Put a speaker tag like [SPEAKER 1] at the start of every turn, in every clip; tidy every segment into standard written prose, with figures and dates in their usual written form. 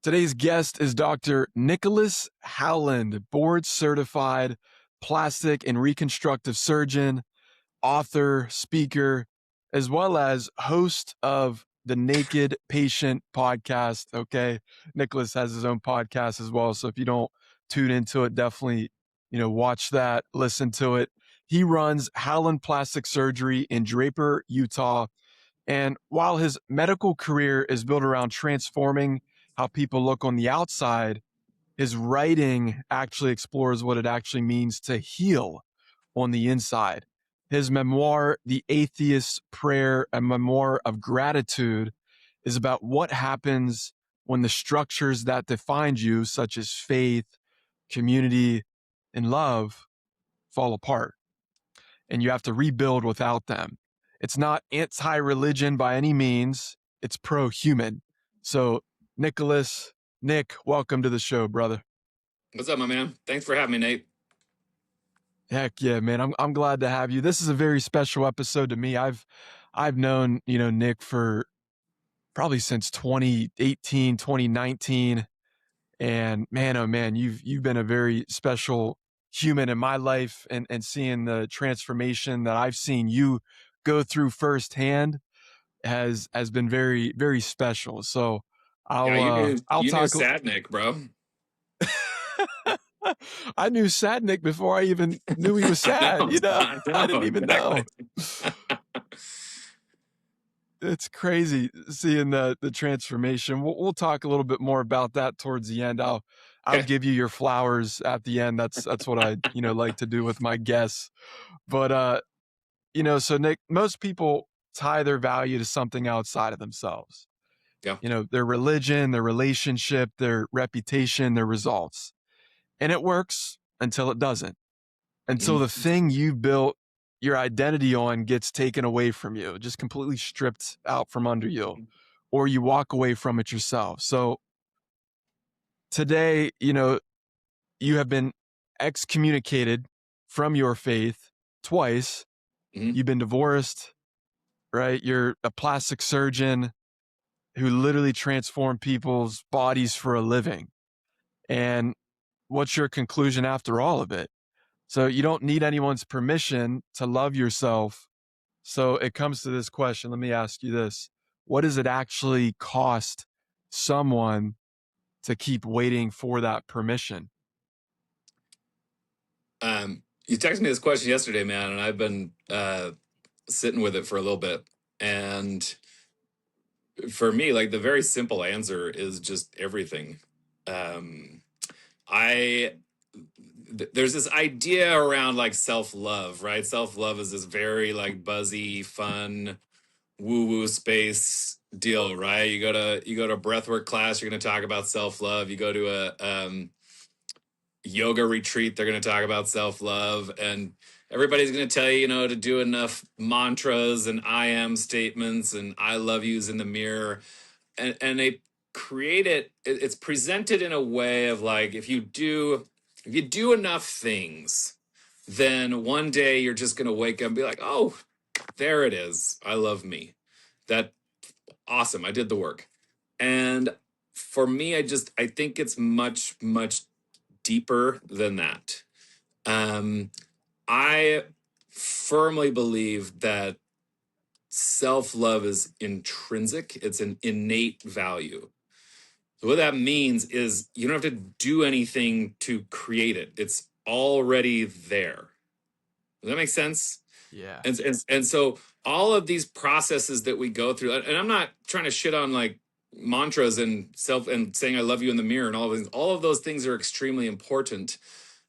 [SPEAKER 1] Today's guest is Dr. Nicholas Howland, board-certified plastic and reconstructive surgeon, author, speaker, as well as host of the Naked Patient podcast. Okay. Nicholas has his own podcast as well. So if you don't tune into it, definitely, watch that, listen to it. He runs Howland Plastic Surgery in Draper, Utah. And while his medical career is built around transforming how people look on the outside, his writing actually explores what it actually means to heal on the inside. His memoir, The Atheist Prayer, a memoir of gratitude, is about what happens when the structures that defined you, such as faith, community, and love, fall apart. And you have to rebuild without them. It's not anti-religion by any means. It's pro-human. So, Nick, welcome to the show, brother.
[SPEAKER 2] What's up, my man? Thanks for having me, Nate.
[SPEAKER 1] Heck yeah, man. I'm glad to have you. This is a very special episode to me. I've known, Nick for probably since 2018, 2019. And man, oh man, you've been a very special human in my life, and seeing the transformation that I've seen you go through firsthand has been very, very special. So I'll
[SPEAKER 2] you
[SPEAKER 1] talk.
[SPEAKER 2] knew Sad Nick, bro.
[SPEAKER 1] I knew Sad Nick before I even knew he was sad. I didn't even know. It's crazy seeing the transformation. We'll talk a little bit more about that towards the end. I'll give you your flowers at the end. That's what I like to do with my guests. But so Nick, most people tie their value to something outside of themselves.
[SPEAKER 2] Yeah.
[SPEAKER 1] Their religion, their relationship, their reputation, their results. And it works until it doesn't. Until the thing you built your identity on gets taken away from you, just completely stripped out from under you, or you walk away from it yourself. So today, you have been excommunicated from your faith twice. You've been divorced, right? You're a plastic surgeon who literally transformed people's bodies for a living. And what's your conclusion after all of it? So you don't need anyone's permission to love yourself. So it comes to this question. Let me ask you this. What does it actually cost someone to keep waiting for that permission?
[SPEAKER 2] You texted me this question yesterday, man, and I've been sitting with it for a little bit. And for me, like, the very simple answer is just everything. There's this idea around like self-love, right? Self-love is this very like buzzy, fun, woo-woo space deal, right? You go to a breathwork class, you're going to talk about self-love. You go to a yoga retreat, they're going to talk about self-love, and everybody's going to tell you, to do enough mantras and I am statements and I love yous in the mirror, and they create it's presented in a way of like, if you do enough things, then one day you're just going to wake up and be like, oh, there it is. I love me. That awesome. I did the work. And for me, I think it's much, much deeper than that. I firmly believe that self-love is intrinsic. It's an innate value. So what that means is you don't have to do anything to create it. It's already there. Does that make sense?
[SPEAKER 1] Yeah.
[SPEAKER 2] And so all of these processes that we go through, and I'm not trying to shit on like mantras and saying I love you in the mirror and all of those things are extremely important,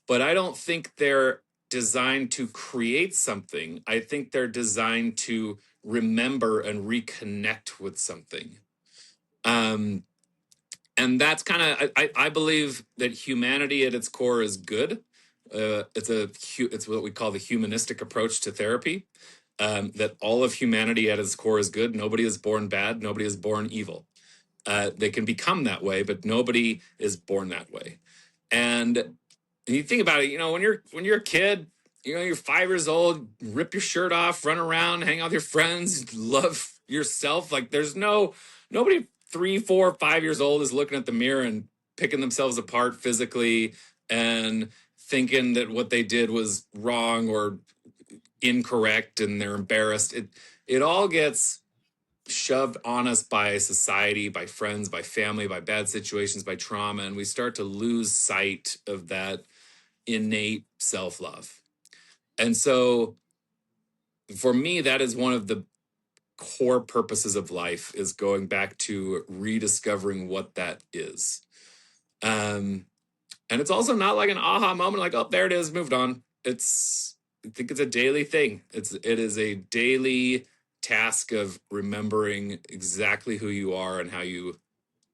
[SPEAKER 2] but I don't think they're designed to create something. I think they're designed to remember and reconnect with something. And that's kind of, I believe that humanity at its core is good. It's what we call the humanistic approach to therapy. That all of humanity at its core is good. Nobody is born bad. Nobody is born evil. They can become that way, but nobody is born that way. And you think about it, when you're a kid, you're 5 years old, rip your shirt off, run around, hang out with your friends, love yourself. Like, there's nobody 3, 4, 5 years old is looking at the mirror and picking themselves apart physically and thinking that what they did was wrong or incorrect and they're embarrassed. It all gets shoved on us by society, by friends, by family, by bad situations, by trauma, and we start to lose sight of that innate self-love. And so for me, that is one of the core purposes of life, is going back to rediscovering what that is. Um, and it's also not like an aha moment, like, oh, there it is, moved on. I think it's a daily thing. It is a daily task of remembering exactly who you are and how you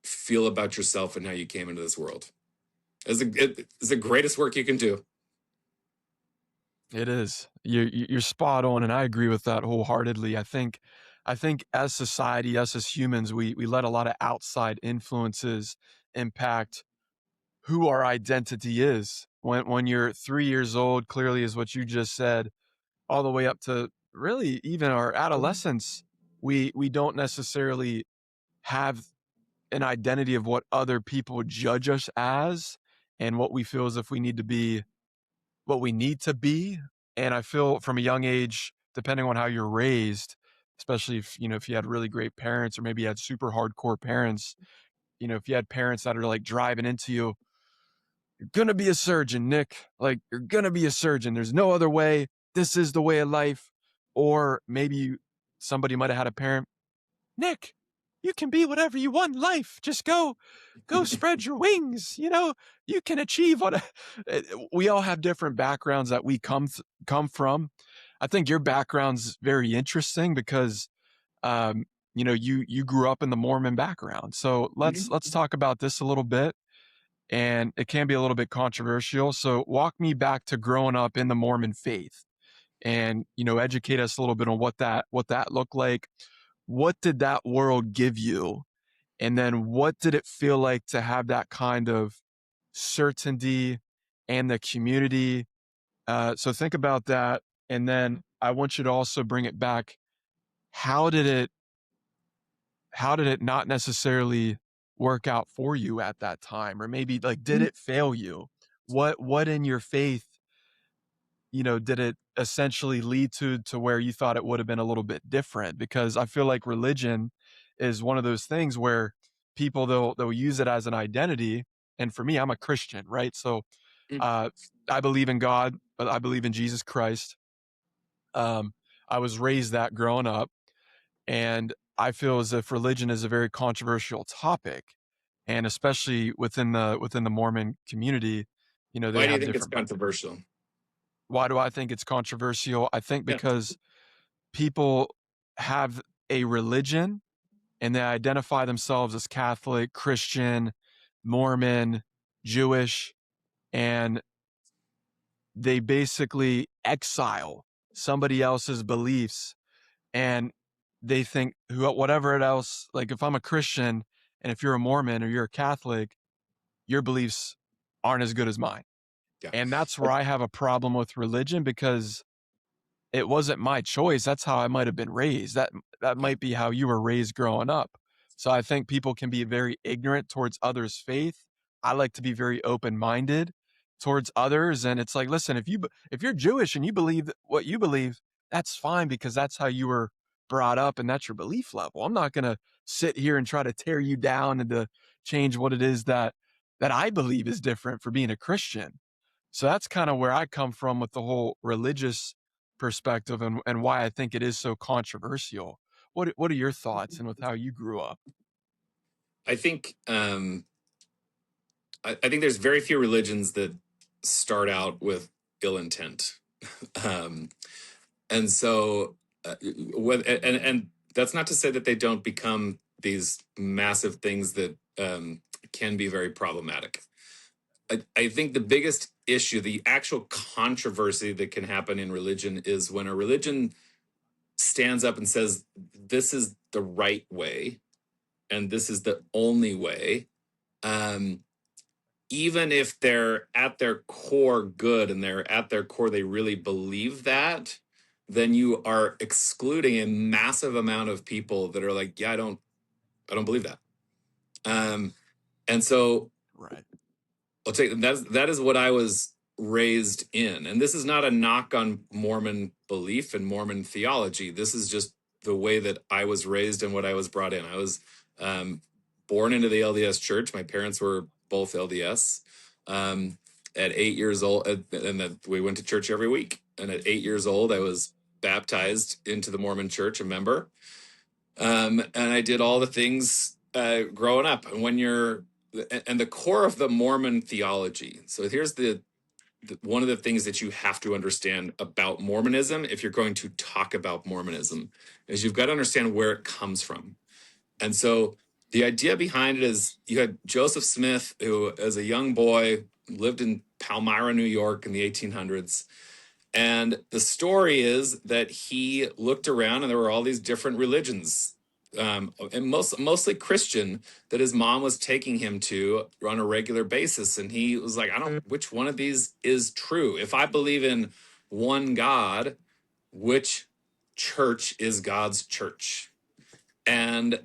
[SPEAKER 2] feel about yourself and how you came into this world. It's the greatest work you can do.
[SPEAKER 1] It is. You're spot on, and I agree with that wholeheartedly. I think as society, us as humans, we let a lot of outside influences impact who our identity is. When you're 3 years old, clearly is what you just said, all the way up to really even our adolescence, we don't necessarily have an identity of what other people judge us as and what we feel as if we need to be, what we need to be. And I feel from a young age, depending on how you're raised, especially if you had really great parents or maybe you had super hardcore parents, if you had parents that are like driving into you, you're going to be a surgeon, Nick. Like, you're going to be a surgeon. There's no other way. This is the way of life. Or maybe somebody might have had a parent, Nick, you can be whatever you want in life. Just go spread your wings. You can achieve what we all have different backgrounds that we come from. I think your background's very interesting because you grew up in the Mormon background. So let's talk about this a little bit, and it can be a little bit controversial. So walk me back to growing up in the Mormon faith and educate us a little bit on what that looked like. What did that world give you? And then what did it feel like to have that kind of certainty and the community? So think about that. And then I want you to also bring it back. How did it not necessarily work out for you at that time? Or maybe like, did it fail you? What in your faith, did it essentially lead to where you thought it would have been a little bit different? Because I feel like religion is one of those things where people they'll use it as an identity. And for me, I'm a Christian, right? So uh, I believe in God, but I believe in Jesus Christ. I was raised that growing up, and I feel as if religion is a very controversial topic, and especially within the Mormon community, they
[SPEAKER 2] Why do you
[SPEAKER 1] have
[SPEAKER 2] think it's
[SPEAKER 1] different.
[SPEAKER 2] controversial?
[SPEAKER 1] Why do I think it's controversial? I think
[SPEAKER 2] Yeah.
[SPEAKER 1] because people have a religion and they identify themselves as Catholic, Christian, Mormon, Jewish, and they basically exile somebody else's beliefs, and they think whatever it else, like if I'm a Christian and if you're a Mormon or you're a Catholic, your beliefs aren't as good as mine.
[SPEAKER 2] Yeah.
[SPEAKER 1] And that's where I have a problem with religion, because it wasn't my choice. That's how I might have been raised. That
[SPEAKER 2] Yeah.
[SPEAKER 1] might be how you were raised growing up. So I think people can be very ignorant towards others' faith. I like to be very open-minded towards others, and it's like, listen, if you're Jewish and you believe what you believe, that's fine, because that's how you were brought up and that's your belief level. I'm not going to sit here and try to tear you down and to change what it is that I believe is different for being a Christian. So that's kind of where I come from with the whole religious perspective, and why I think it is so controversial. What are your thoughts and with how you grew up?
[SPEAKER 2] I think I think there's very few religions that start out with ill intent. um, and so and that's not to say that they don't become these massive things that can be very problematic. I think the biggest issue, the actual controversy that can happen in religion, is when a religion stands up and says, this is the right way and this is the only way. Um, Even if they're at their core good and they're at their core, they really believe that, then you are excluding a massive amount of people that are like, yeah, I don't believe that. And so
[SPEAKER 1] Right.
[SPEAKER 2] I'll tell you, that is what I was raised in. And this is not a knock on Mormon belief and Mormon theology. This is just the way that I was raised and what I was brought in. I was born into the LDS church. My parents were both LDS. At 8 years old, and we went to church every week. And at 8 years old, I was baptized into the Mormon church, a member. And I did all the things growing up. And the core of the Mormon theology. So here's the one of the things that you have to understand about Mormonism, if you're going to talk about Mormonism, is you've got to understand where it comes from. And so the idea behind it is you had Joseph Smith, who, as a young boy, lived in Palmyra, New York in the 1800s. And the story is that he looked around and there were all these different religions, and mostly Christian, that his mom was taking him to on a regular basis. And he was like, I don't know which one of these is true. If I believe in one God, which church is God's church? And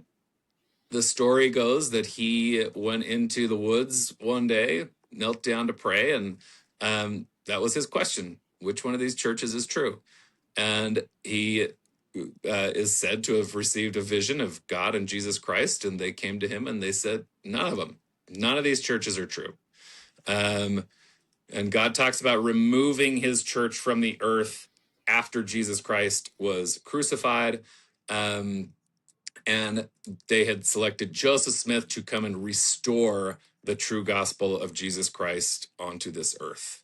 [SPEAKER 2] the story goes that he went into the woods one day, knelt down to pray, and that was his question: which one of these churches is true? And he is said to have received a vision of God and Jesus Christ, and they came to him and they said, none of them, none of these churches are true. And God talks about removing his church from the earth after Jesus Christ was crucified. And they had selected Joseph Smith to come and restore the true gospel of Jesus Christ onto this earth.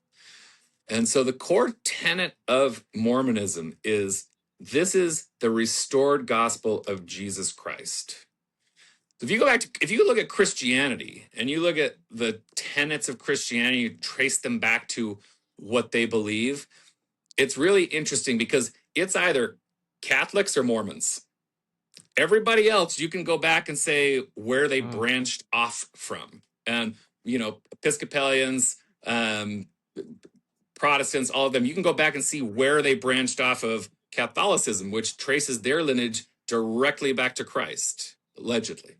[SPEAKER 2] And so the core tenet of Mormonism is this is the restored gospel of Jesus Christ. If you go back to, if you look at Christianity and you look at the tenets of Christianity, you trace them back to what they believe, it's really interesting because it's either Catholics or Mormons. Everybody else, you can go back and say where they branched off from. And, Episcopalians, Protestants, all of them, you can go back and see where they branched off of Catholicism, which traces their lineage directly back to Christ, allegedly.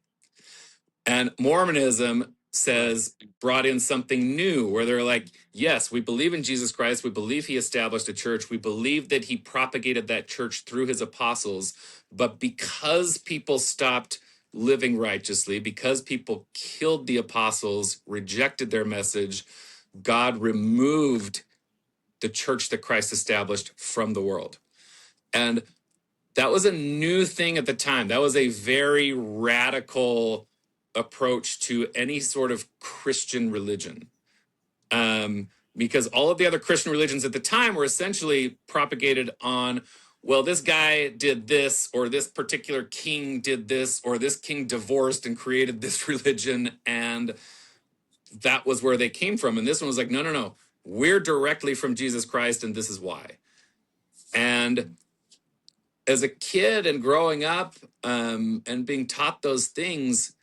[SPEAKER 2] And Mormonism says, brought in something new where they're like, yes, we believe in Jesus Christ. We believe he established a church. We believe that he propagated that church through his apostles. But because people stopped living righteously, because people killed the apostles, rejected their message, God removed the church that Christ established from the world. And that was a new thing at the time. That was a very radical approach to any sort of Christian religion. Because all of the other Christian religions at the time were essentially propagated on, well, this guy did this, or this particular king did this, or this king divorced and created this religion, and that was where they came from. And this one was like, no. We're directly from Jesus Christ, and this is why. And as a kid and growing up and being taught those things,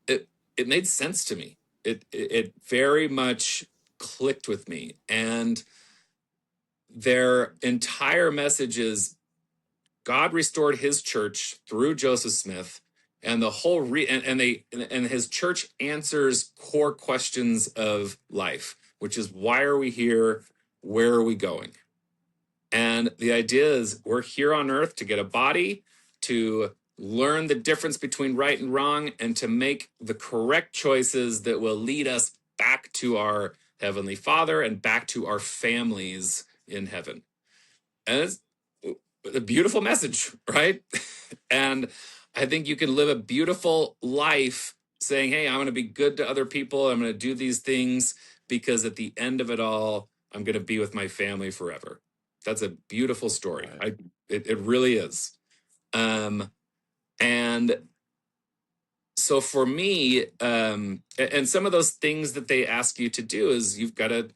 [SPEAKER 2] it made sense to me. It very much clicked with me. And their entire message is God restored his church through Joseph Smith, and the whole and his church answers core questions of life, which is, why are we here? Where are we going? And the idea is we're here on earth to get a body, to learn the difference between right and wrong, and to make the correct choices that will lead us back to our Heavenly Father and back to our families in heaven. And it's a beautiful message, right? And I think you can live a beautiful life saying, hey, I'm going to be good to other people. I'm going to do these things because at the end of it all, I'm going to be with my family forever. That's a beautiful story.
[SPEAKER 1] Right.
[SPEAKER 2] It really is. And so for me, and some of those things that they ask you to do is you've got to,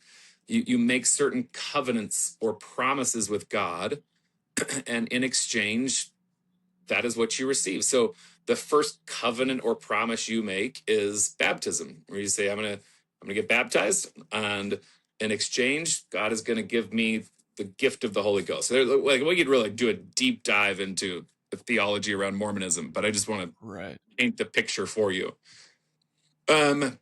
[SPEAKER 2] you make certain covenants or promises with God, and in exchange, that is what you receive. So the first covenant or promise you make is baptism, where you say, I'm gonna get baptized, and in exchange, God is going to give me the gift of the Holy Ghost. So like, we could really do a deep dive into the theology around Mormonism, but I just want to paint the picture for you. And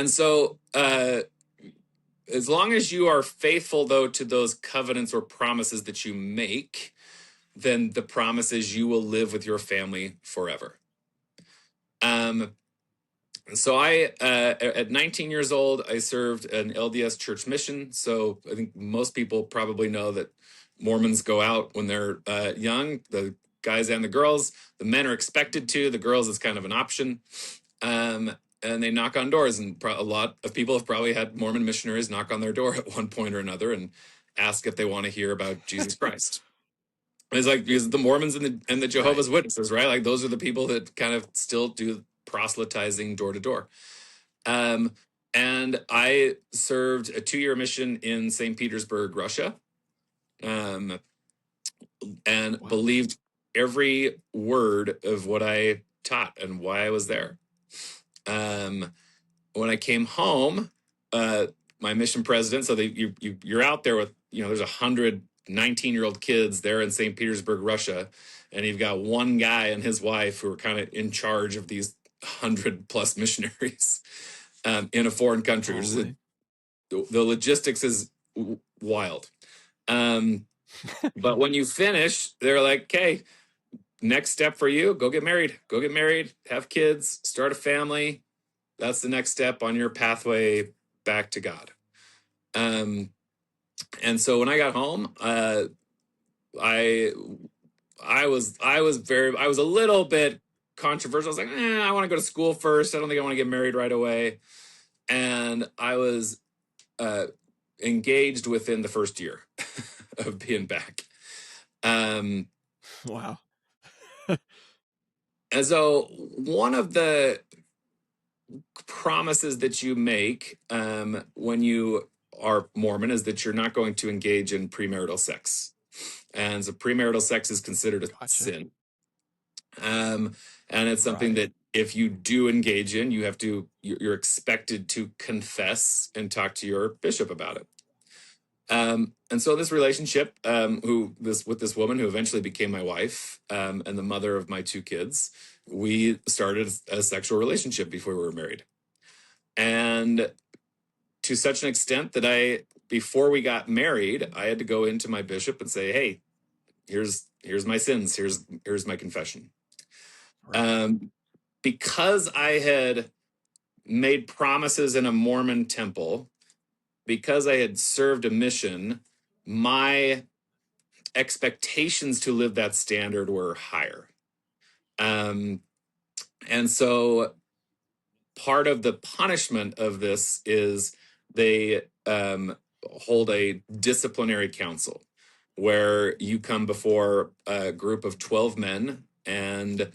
[SPEAKER 2] so, as long as you are faithful, though, to those covenants or promises that you make, then the promise is you will live with your family forever. So at 19 years old, I served an LDS church mission. So I think most people probably know that Mormons go out when they're young, the guys and the girls. The men are expected to, the girls is kind of an option. And they knock on doors, and a lot of people have probably had Mormon missionaries knock on their door at one point or another and ask if they want to hear about Jesus Christ. It's like, because the Mormons and the Jehovah's Witnesses, right? Like, those are the people that kind of still do proselytizing door to door. And I served a 2-year mission in St. Petersburg, Russia, and believed every word of what I taught and why I was there. When I came home, my mission president, so you're out there with, there's 100 19-year-old kids there in St. Petersburg, Russia, and you've got one guy and his wife who are kind of in charge of these 100+ missionaries in a foreign country. The logistics is wild. But when you finish, they're like, okay, next step for you, go get married, have kids, start a family. That's the next step on your pathway back to God. And so when I got home, I was a little bit controversial. I was like, I want to go to school first. I don't think I want to get married right away. And I was engaged within the first year of being back.
[SPEAKER 1] Wow.
[SPEAKER 2] And so one of the promises that you make when you are Mormon is that you're not going to engage in premarital sex. And so premarital sex is considered a sin. And it's something that if you do engage in, you're expected to confess and talk to your bishop about it. And so this relationship, with this woman who eventually became my wife, and the mother of my 2 kids, we started a sexual relationship before we were married. And to such an extent that before we got married, I had to go into my bishop and say, hey, here's my sins. Here's my confession. Because I had made promises in a Mormon temple, because I had served a mission, my expectations to live that standard were higher. And so part of the punishment of this is they hold a disciplinary council where you come before a group of 12 men, and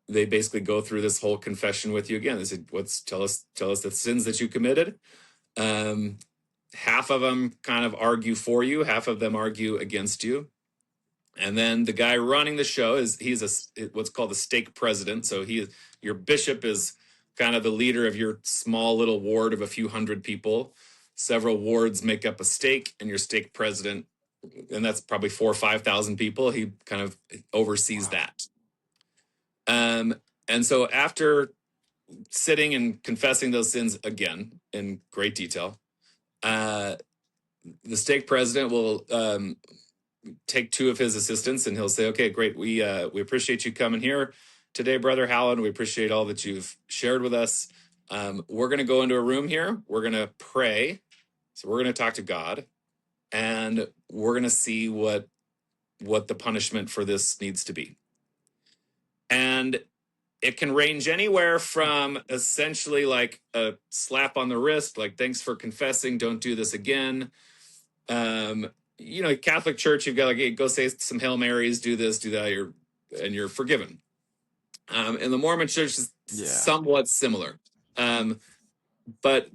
[SPEAKER 2] they basically go through this whole confession with you again. They said, tell us the sins that you committed. Half of them kind of argue for you, half of them argue against you. And then the guy running the show he's what's called a stake president. So your bishop is kind of the leader of your small little ward of a few hundred people. Several wards make up a stake, and your stake president, and that's probably 4,000 or 5,000 people. He kind of oversees that. And so after sitting and confessing those sins again in great detail, the stake president will take 2 of his assistants, and he'll say, okay, great. We appreciate you coming here today, Brother Howland. We appreciate all that you've shared with us. We're going to go into a room here. We're going to pray. So we're going to talk to God, and we're going to see what the punishment for this needs to be. And it can range anywhere from essentially like a slap on the wrist, like, thanks for confessing, don't do this again. Catholic Church, you've got like, hey, go say some Hail Marys, do this, do that, you're forgiven. And the Mormon Church is somewhat similar. But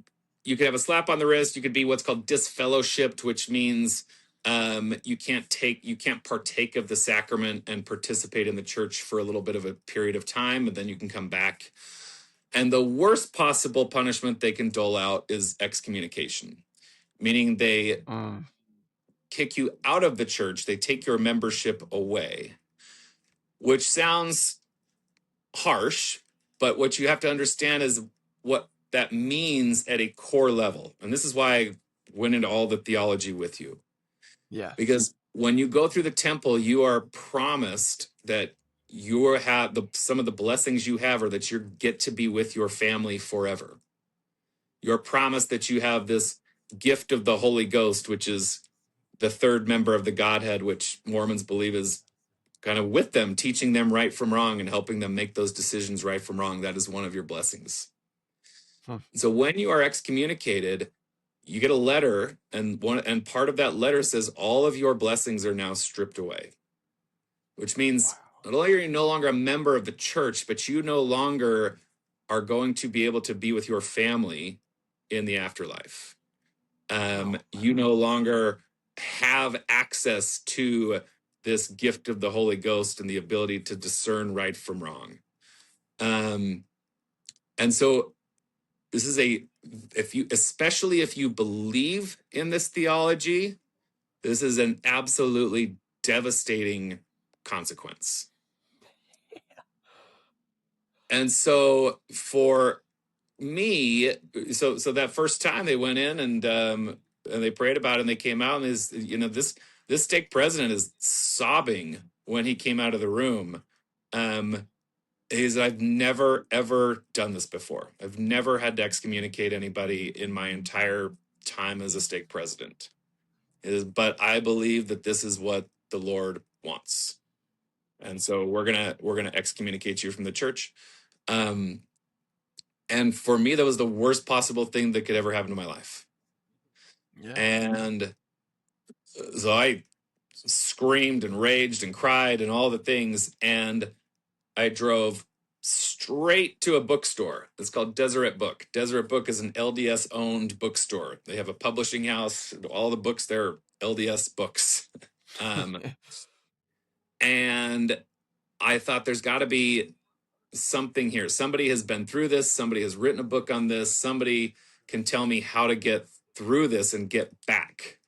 [SPEAKER 2] you could have a slap on the wrist. You could be what's called disfellowshipped, which means you can't partake of the sacrament and participate in the church for a little bit of a period of time, and then you can come back. And the worst possible punishment they can dole out is excommunication, meaning they kick you out of the church. They take your membership away, which sounds harsh, but what you have to understand is what that means at a core level. And this is why I went into all the theology with you.
[SPEAKER 1] Yeah.
[SPEAKER 2] Because when you go through the temple, you are promised that you have some of the blessings you have are that you get to be with your family forever. You're promised that you have this gift of the Holy Ghost, which is the third member of the Godhead, which Mormons believe is kind of with them, teaching them right from wrong and helping them make those decisions right from wrong. That is one of your blessings.
[SPEAKER 1] Hmm.
[SPEAKER 2] So when you are excommunicated, you get a letter, and part of that letter says all of your blessings are now stripped away, which means
[SPEAKER 1] Wow.
[SPEAKER 2] not only are you no longer a member of the church, but you no longer are going to be able to be with your family in the afterlife.
[SPEAKER 1] Oh.
[SPEAKER 2] You no longer have access to this gift of the Holy Ghost and the ability to discern right from wrong. And so this is especially if you believe in this theology, this is an absolutely devastating consequence. And so for me, so that first time they went in and they prayed about it and they came out, and this stake president is sobbing when he came out of the room. He said, I've never ever done this before. I've never had to excommunicate anybody in my entire time as a stake president. But I believe that this is what the Lord wants, and so we're gonna excommunicate you from the church. And for me, that was the worst possible thing that could ever happen to my life.
[SPEAKER 1] Yeah.
[SPEAKER 2] And so I screamed and raged and cried and all the things. And I drove straight to a bookstore. It's called Deseret Book. Deseret Book is an LDS owned bookstore. They have a publishing house. All the books there are LDS books. And I thought there's got to be something here. Somebody has been through this. Somebody has written a book on this. Somebody can tell me how to get through this and get back.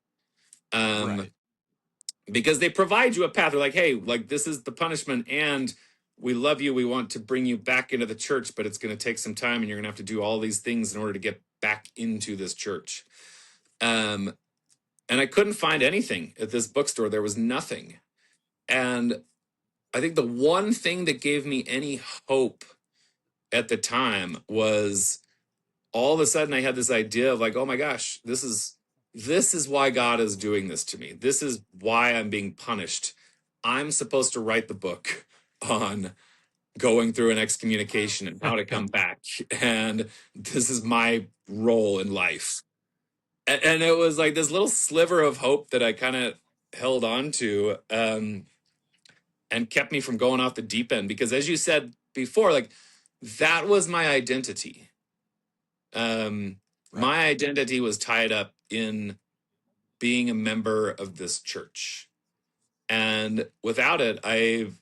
[SPEAKER 1] Right.
[SPEAKER 2] Because they provide you a path. They're like, hey, like this is the punishment, and we love you. We want to bring you back into the church, but it's going to take some time, and you're going to have to do all these things in order to get back into this church. And I couldn't find anything at this bookstore. There was nothing. And I think the one thing that gave me any hope at the time was all of a sudden I had this idea of like, oh my gosh, this is why God is doing this to me. This is why I'm being punished. I'm supposed to write the book on going through an excommunication and how to come back. And this is my role in life. And it was like this little sliver of hope that I kind of held on to and kept me from going off the deep end. Because as you said before, like that was my identity.
[SPEAKER 1] Right.
[SPEAKER 2] My identity was tied up in being a member of this church. And without it, I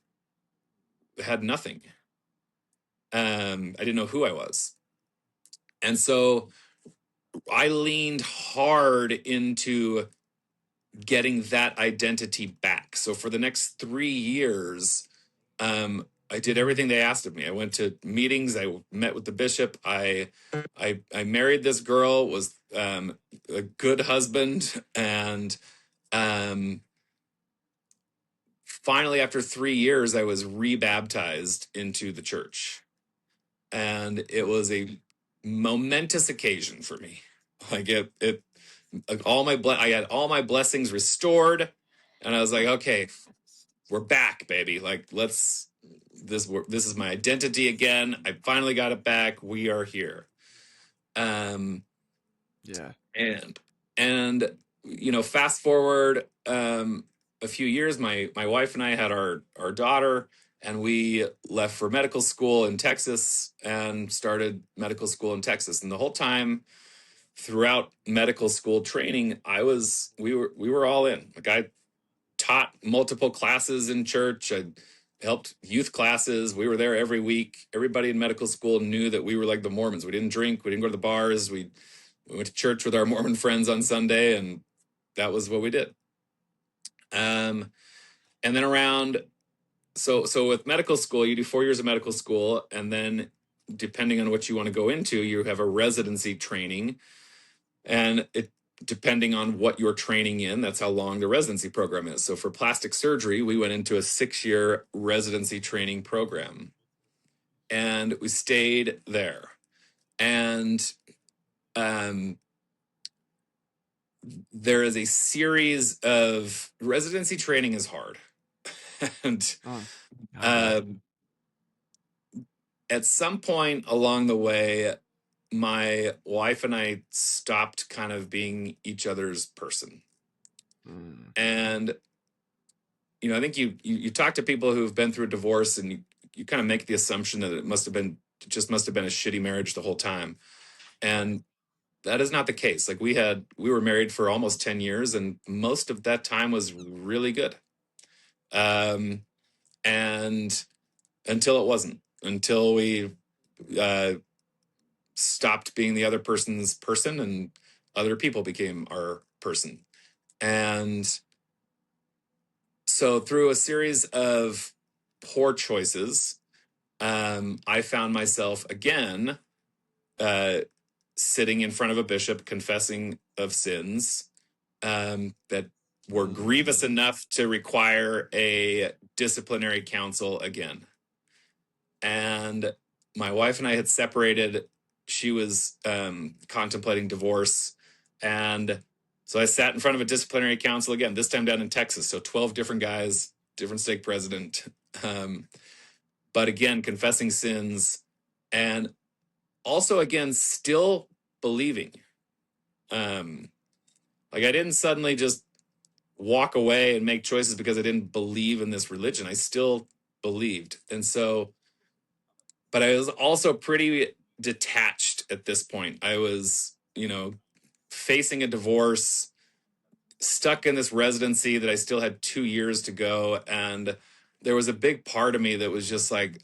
[SPEAKER 2] had nothing. I didn't know who I was. And so I leaned hard into getting that identity back. So for the next 3 years, I did everything they asked of me. I went to meetings. I met with the bishop. I married this girl. Was a good husband, and finally, after 3 years, I was rebaptized into the church, and it was a momentous occasion for me. Like like I had all my blessings restored, and I was like, okay, we're back, baby. Like this is my identity again. I finally got it back. We are here. Um,
[SPEAKER 1] Yeah.
[SPEAKER 2] and fast forward a few years, my wife and I had our daughter, and we left for medical school in Texas and started medical school in Texas. And the whole time throughout medical school training, we were all in. Like I taught multiple classes in church. I helped youth classes. We were there every week. Everybody in medical school knew that we were like the Mormons. We didn't drink. We didn't go to the bars. We went to church with our Mormon friends on Sunday, and that was what we did. And then around, so with medical school, you do 4 years of medical school, and then depending on what you want to go into, you have a residency training, and depending on what you're training in, that's how long the residency program is. So for plastic surgery, we went into a 6-year residency training program, and we stayed there. And there is a series of residency training is hard. And at some point along the way, my wife and I stopped kind of being each other's person. And, I think you talk to people who've been through a divorce, and you kind of make the assumption that it must have been a shitty marriage the whole time. And that is not the case. Like, we were married for almost 10 years, and most of that time was really good. And until it wasn't, until we stopped being the other person's person and other people became our person. And so through a series of poor choices, I found myself again sitting in front of a bishop confessing of sins that were grievous enough to require a disciplinary council again. And my wife and I had separated. She was contemplating divorce. And so I sat in front of a disciplinary council again, this time down in Texas. So 12 different guys, different stake president. But again, confessing sins, and also, again, still believing. Like, I didn't suddenly just walk away and make choices because I didn't believe in this religion. I still believed. And so, but I was also pretty detached at this point. I was, facing a divorce, stuck in this residency that I still had 2 years to go. And there was a big part of me that was just like,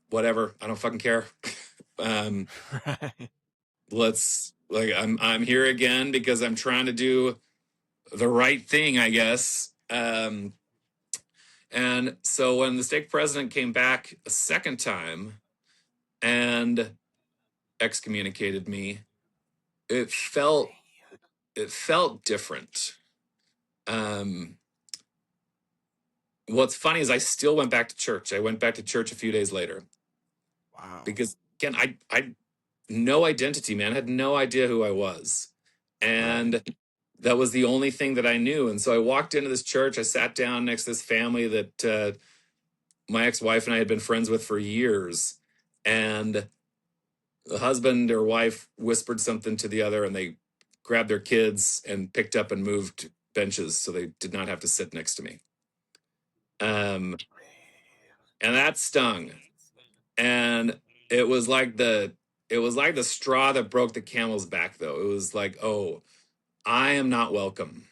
[SPEAKER 2] whatever, I don't fucking care. I'm here again because I'm trying to do the right thing, I guess. And so when the stake president came back a second time and excommunicated me, it felt different. What's funny is I still went back to church. I went back to church a few days later.
[SPEAKER 1] Wow.
[SPEAKER 2] Because again, I no identity, man. I had no idea who I was. And that was the only thing that I knew. And so I walked into this church. I sat down next to this family that my ex-wife and I had been friends with for years. And the husband or wife whispered something to the other, and they grabbed their kids and picked up and moved benches so they did not have to sit next to me. And that stung. And it was like the straw that broke the camel's back, though. It was like, oh, I am not welcome.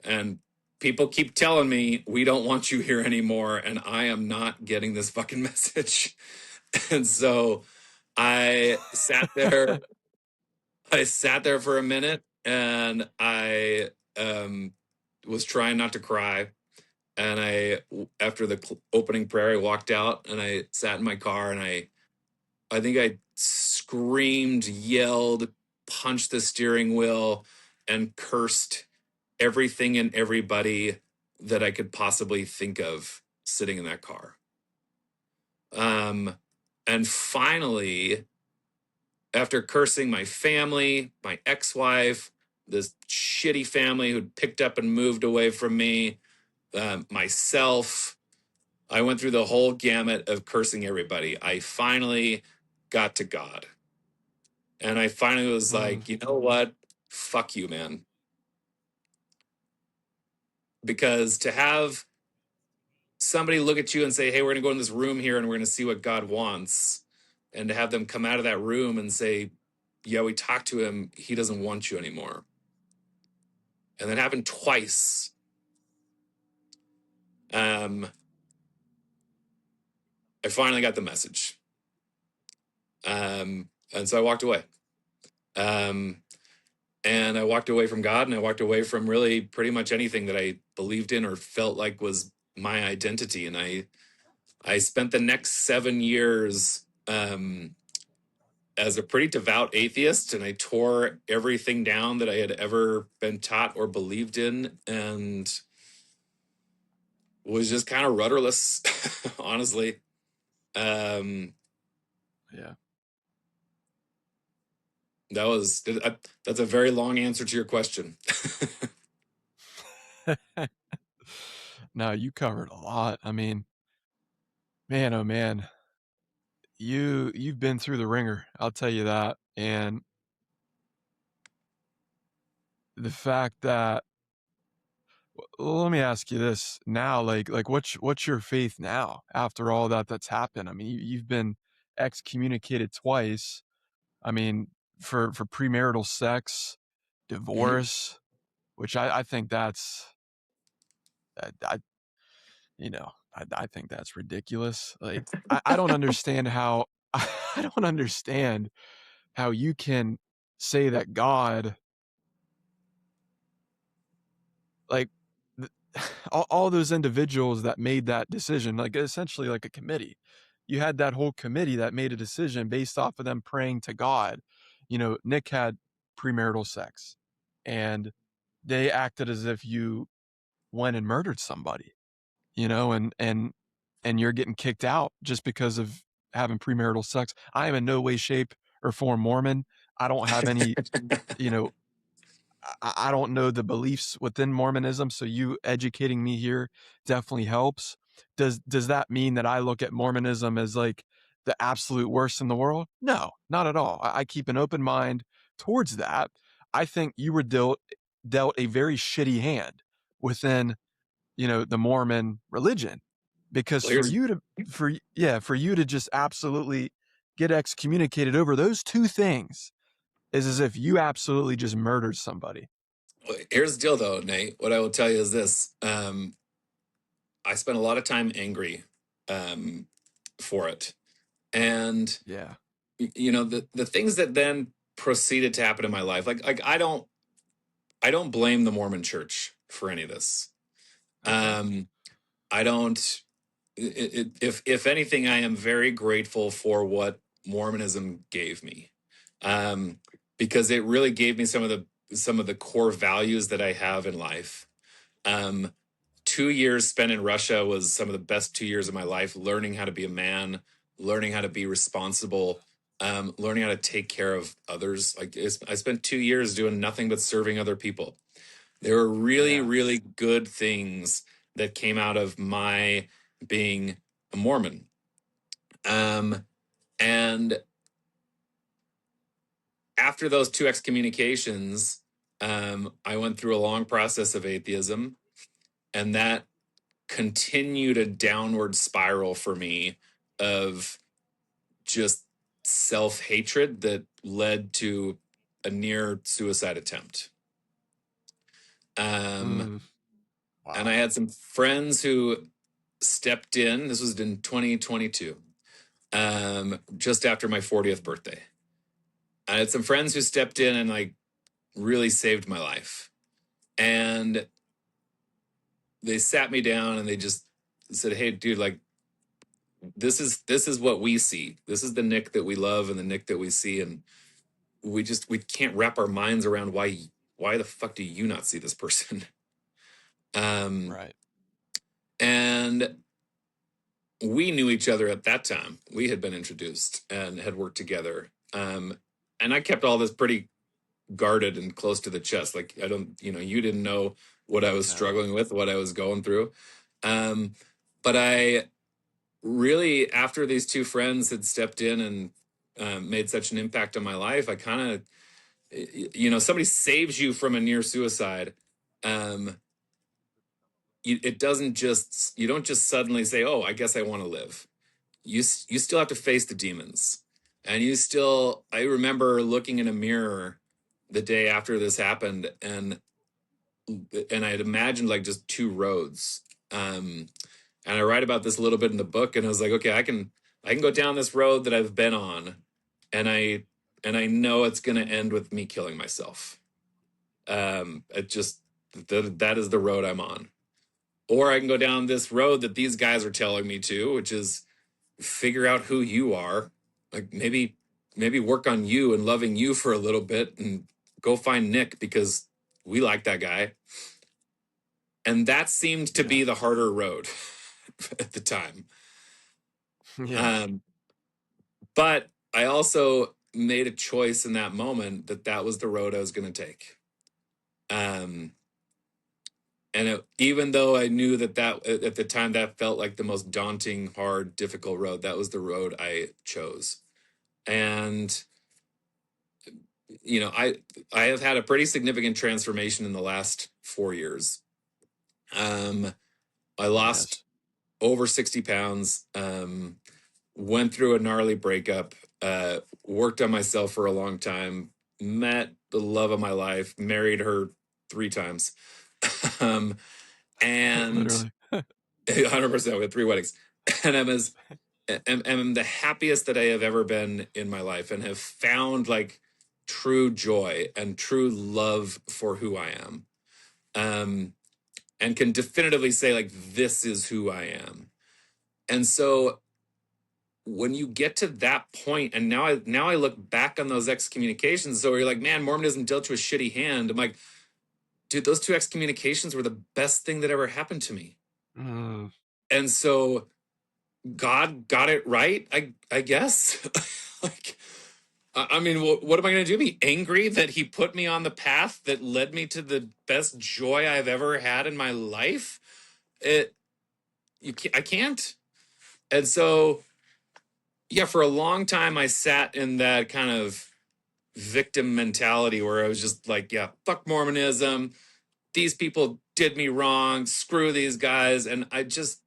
[SPEAKER 2] And people keep telling me, we don't want you here anymore. And I am not getting this fucking message. And so I sat there. I sat there for a minute, and I was trying not to cry. And after the opening prayer, I walked out and I sat in my car, and I think I screamed, yelled, punched the steering wheel, and cursed everything and everybody that I could possibly think of sitting in that car. And finally, after cursing my family, my ex-wife, this shitty family who'd picked up and moved away from me, myself, I went through the whole gamut of cursing everybody. I finally got to God. And I finally was like, you know what? Fuck you, man. Because to have somebody look at you and say, hey, we're going to go in this room here and we're going to see what God wants. And to have them come out of that room and say, yeah, we talked to him. He doesn't want you anymore. And that happened twice. I finally got the message. And so I walked away. And I walked away from God, and I walked away from really pretty much anything that I believed in or felt like was my identity. And I spent the next 7 years as a pretty devout atheist, and I tore everything down that I had ever been taught or believed in, and was just kind of rudderless, honestly.
[SPEAKER 1] Yeah.
[SPEAKER 2] That's a very long answer to your question.
[SPEAKER 1] No, you covered a lot. I mean, man, oh man, you've been through the ringer. I'll tell you that. And the fact that, well, let me ask you this now, like what's your faith now after all that's happened? I mean, you've been excommunicated twice. I mean, for premarital sex,
[SPEAKER 2] Mhm.
[SPEAKER 1] divorce, which I think that's I I think that's ridiculous. Like I don't understand how I don't understand how you can say that God, like th- all those individuals that made that decision, like essentially like a committee. You had that whole committee that made a decision based off of them praying to God. Nick had premarital sex, and they acted as if you went and murdered somebody, and you're getting kicked out just because of having premarital sex. I am in no way, shape, or form Mormon. I don't have any, you know, I don't know the beliefs within Mormonism, so you educating me here definitely helps. Does that mean that I look at Mormonism as like the absolute worst in the world? No, not at all. I keep an open mind towards that. I think you were dealt a very shitty hand within the Mormon religion, because
[SPEAKER 2] Well, here's
[SPEAKER 1] for you to just absolutely get excommunicated over those two things is as if you absolutely just murdered somebody.
[SPEAKER 2] here's the deal, though, Nate. What I will tell you is this: I spent a lot of time angry um, for it, and
[SPEAKER 1] Yeah.
[SPEAKER 2] the things that then proceeded to happen in my life. Like I don't blame the Mormon Church for any of this.
[SPEAKER 1] Okay.
[SPEAKER 2] Um, I don't. If anything, I am very grateful for what Mormonism gave me, um, because it really gave me some of the core values that I have in life. Um, 2 years spent in Russia was some of the best 2 years of my life, learning how to be a man, learning how to be responsible, learning how to take care of others. I spent 2 years doing nothing but serving other people. There were really,
[SPEAKER 1] Yeah.
[SPEAKER 2] really good things that came out of my being a Mormon. And after those two excommunications, I went through a long process of atheism, and that continued a downward spiral for me of just self hatred that led to a near suicide attempt. Um,
[SPEAKER 1] Mm,
[SPEAKER 2] and I
[SPEAKER 1] wow.
[SPEAKER 2] had some friends who stepped in. This was in 2022, just after my 40th birthday. I had some friends who stepped in and like really saved my life. And they sat me down and they just said, "Hey, dude, like this is what we see. This is the Nick that we love and the Nick that we see, and we can't wrap our minds around why the fuck do you not see this person?" um,
[SPEAKER 1] Right.
[SPEAKER 2] and we knew each other at that time. We had been introduced and had worked together. And I kept all this pretty guarded and close to the chest. Like I don't, you didn't know what I was
[SPEAKER 1] No.
[SPEAKER 2] struggling with, what I was going through. Um, but I really, after these two friends had stepped in and made such an impact on my life, I kind of, somebody saves you from a near suicide. Um, it doesn't just, you don't just suddenly say, "Oh, I guess I want to live." You still have to face the demons, and I remember looking in a mirror the day after this happened, and I had imagined like just two roads. And I write about this a little bit in the book, and I was like, okay, I can go down this road that I've been on, and I know it's going to end with me killing myself. It just that is the road I'm on. Or I can go down this road that these guys are telling me to, which is figure out who you are, Like maybe work on you and loving you for a little bit and go find Nick because we like that guy. And that seemed to
[SPEAKER 1] Yeah.
[SPEAKER 2] be the harder road at the time.
[SPEAKER 1] Yeah.
[SPEAKER 2] Um, but I also made a choice in that moment that that was the road I was going to take. Um, even though I knew that at the time that felt like the most daunting, hard, difficult road, that was the road I chose. And I have had a pretty significant transformation in the last 4 years. I lost
[SPEAKER 1] Yes.
[SPEAKER 2] over 60 pounds, went through a gnarly breakup, worked on myself for a long time, met the love of my life, married her 3 times. um, and
[SPEAKER 1] Literally.
[SPEAKER 2] 100% with 3 weddings. And I'm the happiest that I have ever been in my life and have found like true joy and true love for who I am. And can definitively say like, this is who I am. And so when you get to that point, and now I look back on those excommunications, so you're like, man, Mormonism dealt you a shitty hand. I'm like, dude, those 2 excommunications were the best thing that ever happened to me.
[SPEAKER 1] Mm.
[SPEAKER 2] And so God got it right, I guess. Like, I mean, what am I going to do? Be angry that he put me on the path that led me to the best joy I've ever had in my life? I can't. And so, yeah, for a long time, I sat in that kind of victim mentality where I was just like, yeah, fuck Mormonism. These people did me wrong. Screw these guys. And I just,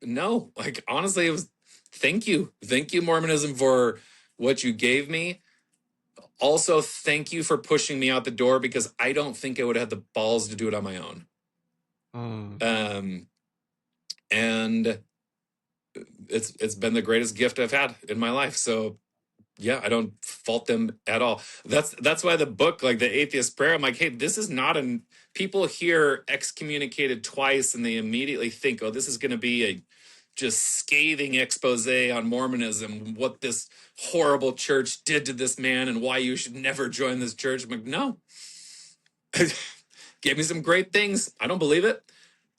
[SPEAKER 2] no, like, honestly, it was thank you. Thank you, Mormonism, for what you gave me. Also, thank you for pushing me out the door because I don't think I would have had the balls to do it on my own.
[SPEAKER 1] Mm.
[SPEAKER 2] Um, and it's been the greatest gift I've had in my life. So yeah, I don't fault them at all. That's why the book, like the Atheist Prayer, I'm like, hey, this is not an people hear excommunicated twice and they immediately think, oh, this is going to be a just scathing expose on Mormonism, what this horrible church did to this man and why you should never join this church. I'm like, no. Give me some great things. I don't believe it.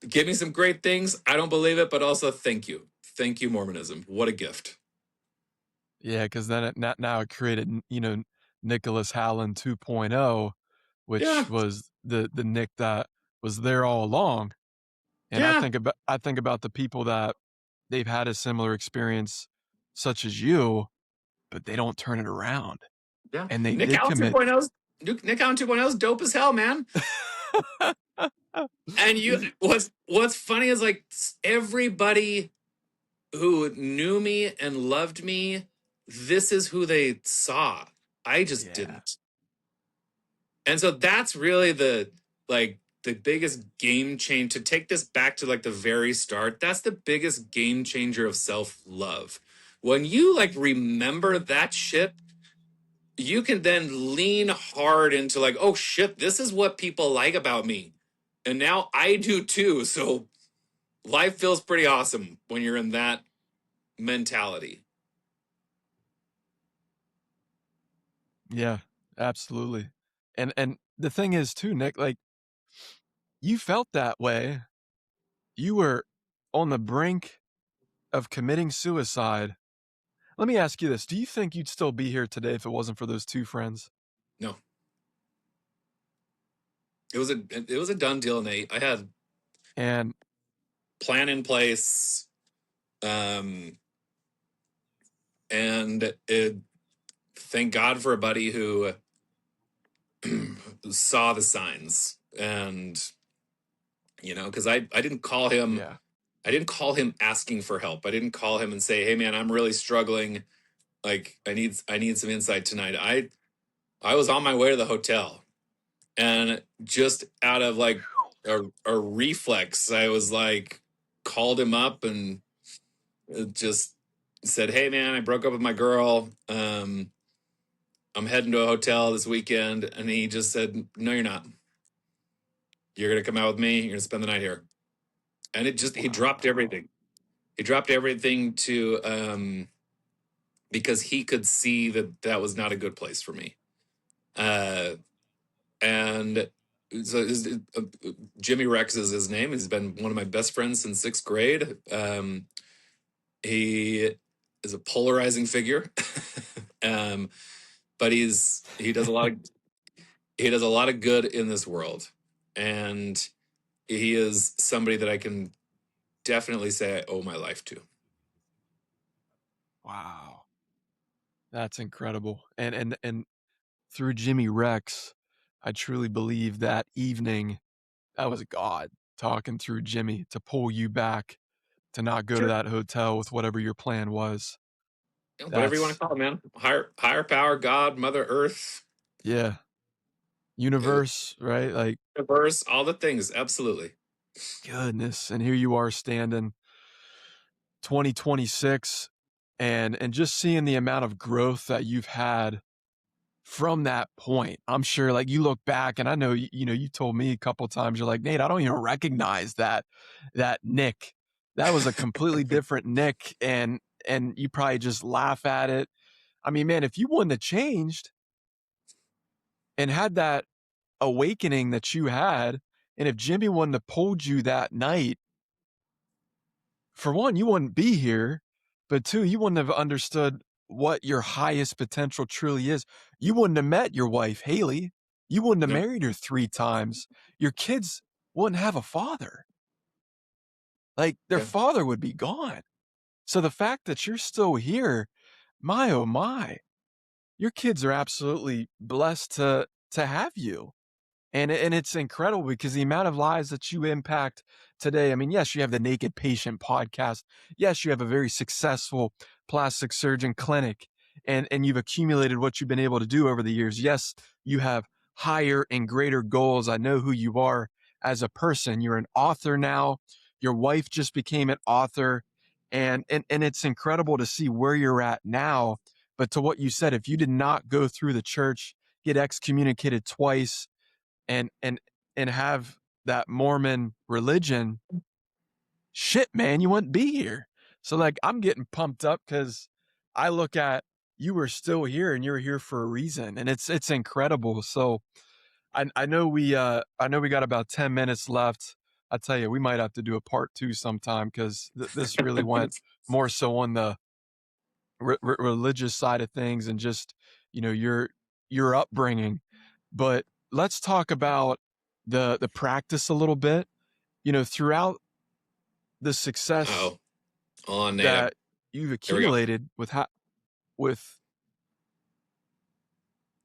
[SPEAKER 2] Give me some great things. I don't believe it, but also thank you. Thank you, Mormonism. What a gift.
[SPEAKER 1] Yeah, because then now it created, Nicholas Howland 2.0, which
[SPEAKER 2] Yeah.
[SPEAKER 1] was the Nick that was there all along. And
[SPEAKER 2] Yeah.
[SPEAKER 1] I think about the people that they've had a similar experience, such as you, but they don't turn it around,
[SPEAKER 2] Yeah.
[SPEAKER 1] and they
[SPEAKER 2] Nick
[SPEAKER 1] did
[SPEAKER 2] Allen
[SPEAKER 1] commit.
[SPEAKER 2] 2.0 Nick Allen 2.0 is dope as hell, man. And what's funny is like everybody who knew me and loved me, this is who they saw. I just
[SPEAKER 1] Yeah,
[SPEAKER 2] didn't. And so that's really the biggest game change to take this back to like the very start. That's the biggest game changer of self-love. When you like remember that shit, you can then lean hard into like, oh shit, this is what people like about me. And now I do too. So life feels pretty awesome when you're in that mentality.
[SPEAKER 1] yeah, absolutely. And the thing is too, Nick, like, you felt that way. You were on the brink of committing suicide. Let me ask you this. Do you think you'd still be here today if it wasn't for those two friends?
[SPEAKER 2] No, it was a done deal, Nate. I had
[SPEAKER 1] And
[SPEAKER 2] plan in place, um, and thank God for a buddy who saw the signs, and because I didn't call him.
[SPEAKER 1] yeah.
[SPEAKER 2] I didn't call him asking for help. I didn't call him and say, "Hey, man, I'm really struggling. Like, I need some insight tonight." I was on my way to the hotel, and just out of like a reflex, I was like, called him up and just said, "Hey, man, I broke up with my girl. I'm heading to a hotel this weekend," and he just said, "No, you're not. You're gonna come out with me. You're gonna spend the night here." And he dropped
[SPEAKER 1] Wow.
[SPEAKER 2] everything. He dropped everything to because he could see that that was not a good place for me. Uh, and so Jimmy Rex is his name. He's been one of my best friends since sixth grade. He is a polarizing figure, um, but he does a lot of good in this world, and he is somebody that I can definitely say I owe my life to.
[SPEAKER 1] Wow. That's incredible. And through Jimmy Rex, I truly believe that evening that was God talking through Jimmy to pull you back to not go to
[SPEAKER 2] Sure.
[SPEAKER 1] that hotel with whatever your plan was.
[SPEAKER 2] Whatever you want to
[SPEAKER 1] That's
[SPEAKER 2] call it, man. Higher power, God, Mother Earth,
[SPEAKER 1] yeah,
[SPEAKER 2] uh,
[SPEAKER 1] universe, right? Like
[SPEAKER 2] universe, all the things. Absolutely.
[SPEAKER 1] goodness. And here you are standing 2026 and just seeing the amount of growth that you've had from that point. I'm sure like you look back and I know you know you told me a couple times you're like, "Nate, I don't even recognize that Nick. That was a completely different Nick and you probably just laugh at it. I mean, man, if you wouldn't have changed and had that awakening that you had, and if Jimmy wouldn't have pulled you that night, for one, you wouldn't be here, but two, you wouldn't have understood what your highest potential truly is. You wouldn't have met your wife, Haley. You wouldn't have
[SPEAKER 2] No.
[SPEAKER 1] married her 3 times. Your kids wouldn't have a father. Like their
[SPEAKER 2] Yeah.
[SPEAKER 1] father would be gone. So the fact that you're still here, my oh my, your kids are absolutely blessed to have you. And it's incredible because the amount of lives that you impact today. I mean, yes, you have the Naked Patient podcast. Yes, you have a very successful plastic surgeon clinic and you've accumulated what you've been able to do over the years. Yes, you have higher and greater goals. I know who you are as a person. You're an author now. Your wife just became an author and it's incredible to see where you're at now. But to what you said, if you did not go through the church, get excommunicated twice, and and and have that Mormon religion, shit, man, you wouldn't be here. So like I'm getting pumped up because I look at you were still here and you're here for a reason. And it's incredible. So I know we got about 10 minutes left. I tell you, we might have to do a part two sometime because this really went more so on the religious side of things and just you know your upbringing. But let's talk about the practice a little bit. You know, throughout the success
[SPEAKER 2] Oh, on Nate.
[SPEAKER 1] that you've
[SPEAKER 2] Here we go.
[SPEAKER 1] accumulated with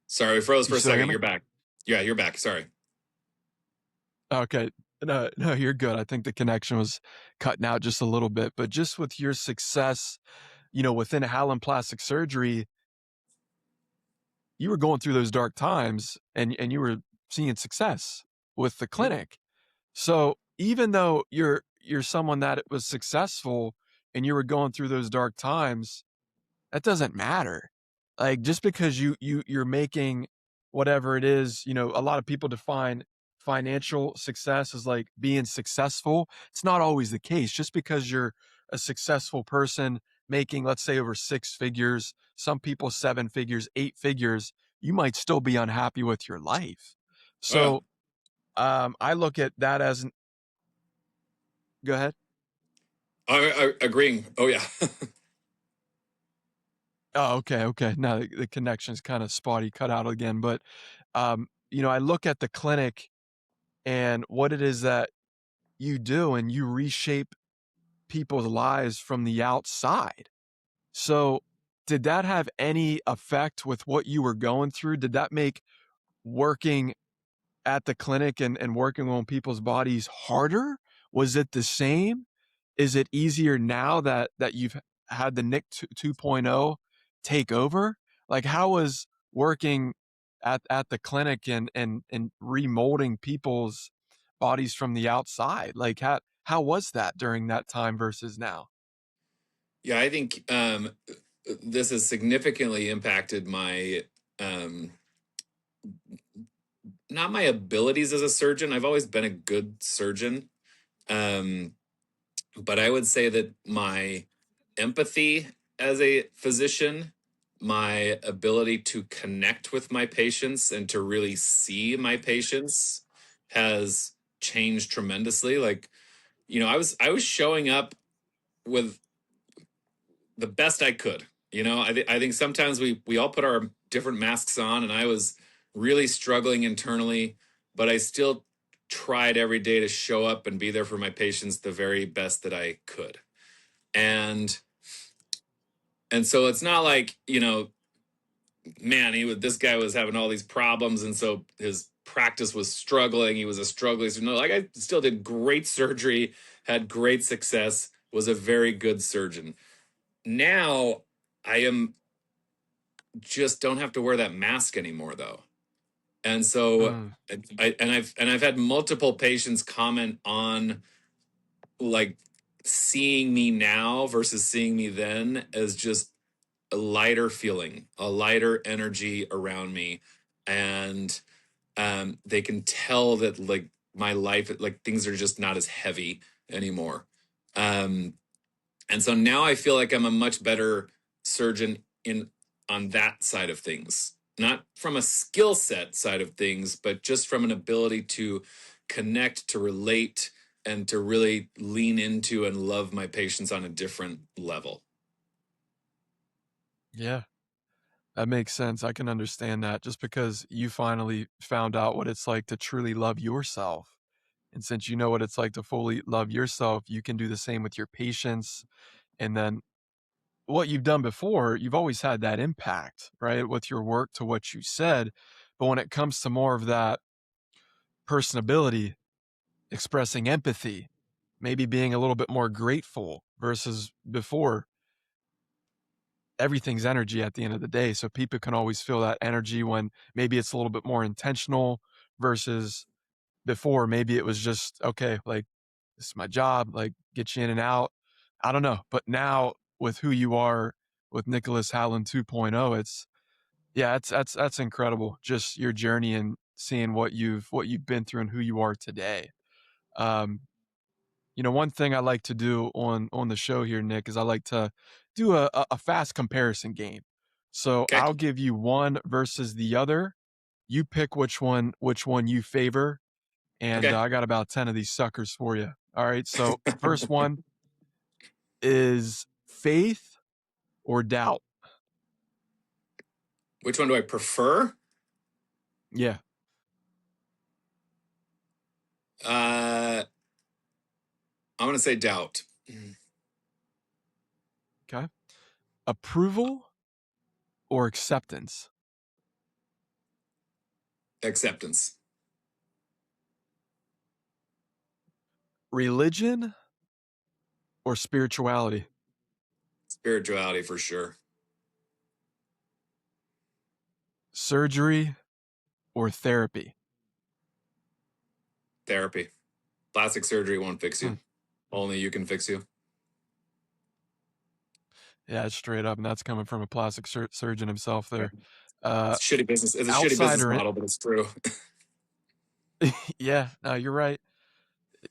[SPEAKER 2] Sorry, we froze
[SPEAKER 1] you
[SPEAKER 2] for a
[SPEAKER 1] still hear
[SPEAKER 2] second.
[SPEAKER 1] me?
[SPEAKER 2] You're back. Yeah, you're back. Sorry.
[SPEAKER 1] Okay. No, you're good. I think the connection was cutting out just a little bit, but just with your success, you know, within Howland plastic surgery, you were going through those dark times and you were seeing success with the
[SPEAKER 2] Mhm.
[SPEAKER 1] clinic. So even though you're someone that was successful and you were going through those dark times, that doesn't matter. Like just because you're making whatever it is, you know, a lot of people define financial success as like being successful. It's not always the case. Just because you're a successful person making, let's say, over 6 figures, some people 7 figures, 8 figures, you might still be unhappy with your life.
[SPEAKER 2] Oh yeah,
[SPEAKER 1] So I look at that as an, go ahead.
[SPEAKER 2] I agreeing. Oh yeah.
[SPEAKER 1] Oh, okay, okay. Now the connection's kind of spotty, cut out again. But you know, I look at the clinic and what it is that you do, and you reshape people's lives from the outside. So, did that have any effect with what you were going through? Did that make working at the clinic and working on people's bodies harder? Was it the same? Is it easier now that you've had the Nick 2.0 take over? Like how was working at the clinic and remolding people's bodies from the outside? Like how was that during that time versus now?
[SPEAKER 2] Yeah, I think this has significantly impacted my um, not my abilities as a surgeon. I've always been a good surgeon, um, but I would say that my empathy as a physician my ability to connect with my patients and to really see my patients has changed tremendously. Like, I was showing up with the best I could. I think sometimes we all put our different masks on, and I was really struggling internally, but I still tried every day to show up and be there for my patients the very best that I could. And so it's not like, man, this guy was having all these problems, and so his practice was struggling. He was a struggler. So, no, like, I still did great surgery, had great success, was a very good surgeon. Now I am just don't have to wear that mask anymore, though. And so
[SPEAKER 1] Mm,
[SPEAKER 2] I've had multiple patients comment on, like, seeing me now versus seeing me then as just a lighter feeling, a lighter energy around me. And they can tell that, like, my life, like, things are just not as heavy anymore. Um, and so now I feel like I'm a much better surgeon in on that side of things, not from a skill set side of things, but just from an ability to connect, to relate, and to really lean into and love my patients on a different level.
[SPEAKER 1] yeah, that makes sense. I can understand that just because you finally found out what it's like to truly love yourself. And since you know what it's like to fully love yourself, you can do the same with your patients. And then what you've done before, you've always had that impact, right? With your work to what you said. But when it comes to more of that personability, expressing empathy, maybe being a little bit more grateful versus before, everything's energy at the end of the day. So people can always feel that energy when maybe it's a little bit more intentional versus before. Maybe it was just, okay, like, this is my job, like, get you in and out. I don't know. But now with who you are with Nicholas Howland 2.0, it's, yeah, that's incredible. Just your journey and seeing what you've been through and who you are today. Um, one thing I like to do on the show here, Nick, is I like to do a fast comparison game. So
[SPEAKER 2] Okay.
[SPEAKER 1] I'll give you one versus the other. You pick which one you favor, and
[SPEAKER 2] Okay.
[SPEAKER 1] I got about 10 of these suckers for you. All right. So first one is faith or doubt.
[SPEAKER 2] Which one do I prefer?
[SPEAKER 1] Yeah.
[SPEAKER 2] I'm going to say doubt.
[SPEAKER 1] Okay. Approval or acceptance.
[SPEAKER 2] Acceptance.
[SPEAKER 1] Religion or spirituality.
[SPEAKER 2] Spirituality for sure.
[SPEAKER 1] Surgery or therapy.
[SPEAKER 2] Therapy. Plastic surgery won't fix
[SPEAKER 1] Hmm.
[SPEAKER 2] you. Only you can fix you.
[SPEAKER 1] Yeah, it's straight up, and that's coming from a plastic surgeon himself
[SPEAKER 2] Yeah.
[SPEAKER 1] there. Uh,
[SPEAKER 2] It's a shitty business. It's a shitty business
[SPEAKER 1] outsider in,
[SPEAKER 2] model, but it's true.
[SPEAKER 1] yeah, no, you're right.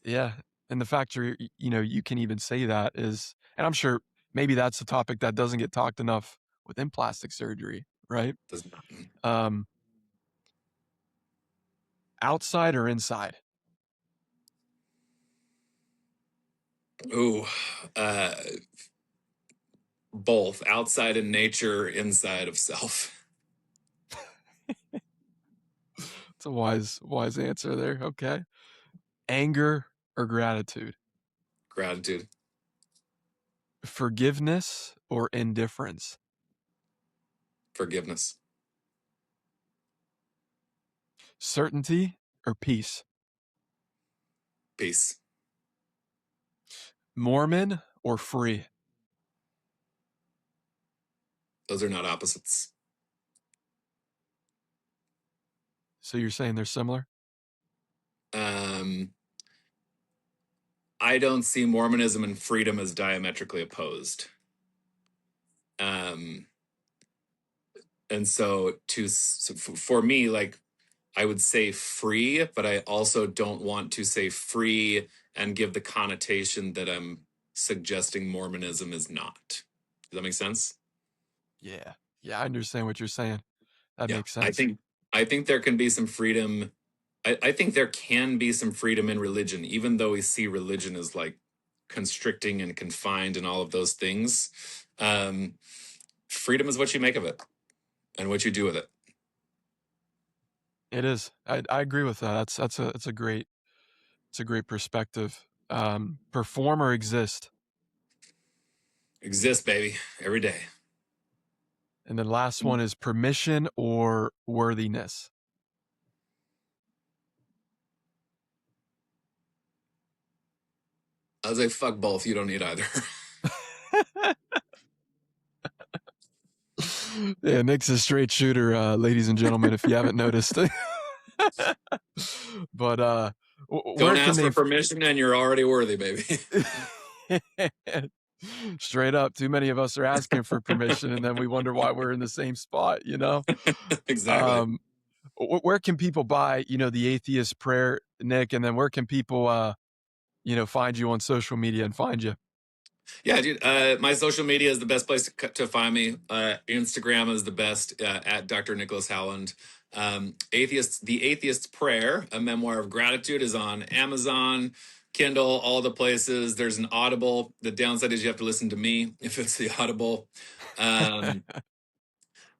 [SPEAKER 1] Yeah, and the fact you can even say that is, and I'm sure maybe that's a topic that doesn't get talked enough within plastic surgery, right?
[SPEAKER 2] Does not.
[SPEAKER 1] Um, outside or inside?
[SPEAKER 2] Ooh, uh, both outside in nature, inside of self.
[SPEAKER 1] It's a wise answer there. Okay. Anger or gratitude?
[SPEAKER 2] Gratitude,
[SPEAKER 1] Forgiveness or indifference?
[SPEAKER 2] forgiveness,
[SPEAKER 1] Certainty or peace?
[SPEAKER 2] peace.
[SPEAKER 1] Mormon or free?
[SPEAKER 2] Those are not opposites.
[SPEAKER 1] So you're saying they're similar?
[SPEAKER 2] Um, I don't see Mormonism and freedom as diametrically opposed. Um, and so for me, like, I would say free, but I also don't want to say free and give the connotation that I'm suggesting Mormonism is not. Does that make sense?
[SPEAKER 1] Yeah. Yeah, I understand what you're saying. That
[SPEAKER 2] Yeah,
[SPEAKER 1] makes sense.
[SPEAKER 2] I think there can be some freedom. I think there can be some freedom in religion, even though we see religion as like constricting and confined and all of those things. Um, Freedom is what you make of it and what you do with it.
[SPEAKER 1] It is. I agree with that. That's a great it's a great perspective. Perform or exist.
[SPEAKER 2] Exist, baby, every day.
[SPEAKER 1] And then last one is permission or worthiness.
[SPEAKER 2] I was like, fuck both. You don't need either.
[SPEAKER 1] Yeah, Nick's a straight shooter, ladies and gentlemen, if you haven't noticed. But
[SPEAKER 2] Don't
[SPEAKER 1] where can
[SPEAKER 2] ask
[SPEAKER 1] they
[SPEAKER 2] for permission and you're already worthy, baby.
[SPEAKER 1] straight up, too many of us are asking for permission and then we wonder why we're in the same spot, you know?
[SPEAKER 2] Exactly.
[SPEAKER 1] Um, where can people buy, the atheist prayer, Nick? And then where can people, find you on social media and find you?
[SPEAKER 2] Yeah, dude. My social media is the best place to find me. Instagram is the best at Dr. Nicholas Howland. The Atheist's Prayer, a memoir of gratitude, is on Amazon, Kindle, all the places. There's an Audible. The downside is you have to listen to me if it's the Audible. Um,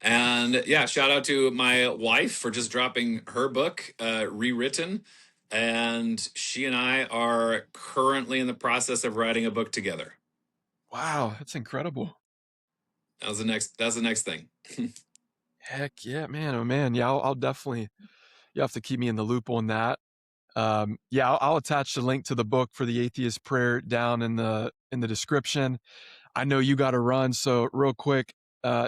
[SPEAKER 2] and yeah, shout out to my wife for just dropping her book, Rewritten. And she and I are currently in the process of writing a book together.
[SPEAKER 1] Wow, that's incredible.
[SPEAKER 2] That's the next thing.
[SPEAKER 1] Heck yeah, man. Oh man. Yeah, I'll definitely, you have to keep me in the loop on that. Yeah, I'll attach the link to the book for the atheist prayer down in the description. I know you got to run, so real quick,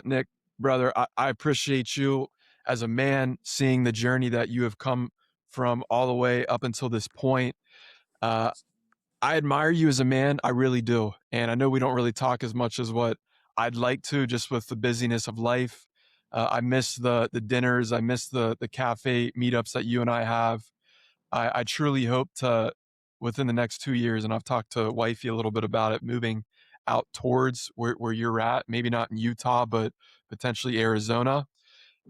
[SPEAKER 1] Nick, brother, I appreciate you as a man, seeing the journey that you have come from all the way up until this point. Uh, I admire you as a man, I really do, and I know we don't really talk as much as what I'd like to, just with the busyness of life. I miss the dinners, I miss the cafe meetups that you and I have. I truly hope to, within the next 2 years, and I've talked to wifey a little bit about it, moving out towards where you're at, maybe not in Utah, but potentially Arizona.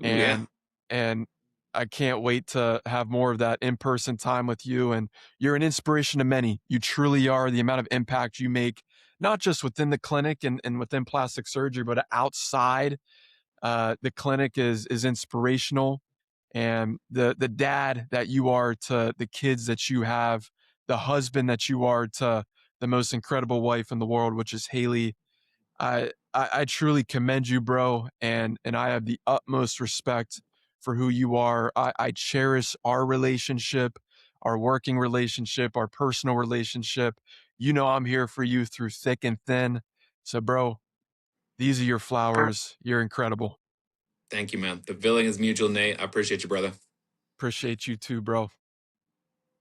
[SPEAKER 2] Ooh, yeah.
[SPEAKER 1] And I can't wait to have more of that in-person time with you. And you're an inspiration to many. You truly are. The amount of impact you make, not just within the clinic and within plastic surgery, but outside the clinic is inspirational. And the dad that you are to the kids that you have, the husband that you are to the most incredible wife in the world, which is Haley. I truly commend you, bro, and I have the utmost respect for who you are. I cherish our relationship, our working relationship, our personal relationship. You know I'm here for you through thick and thin. So, bro, these are your flowers. You're incredible.
[SPEAKER 2] Thank you, man. The feeling is mutual, Nate. I appreciate you, brother.
[SPEAKER 1] Appreciate you too, bro.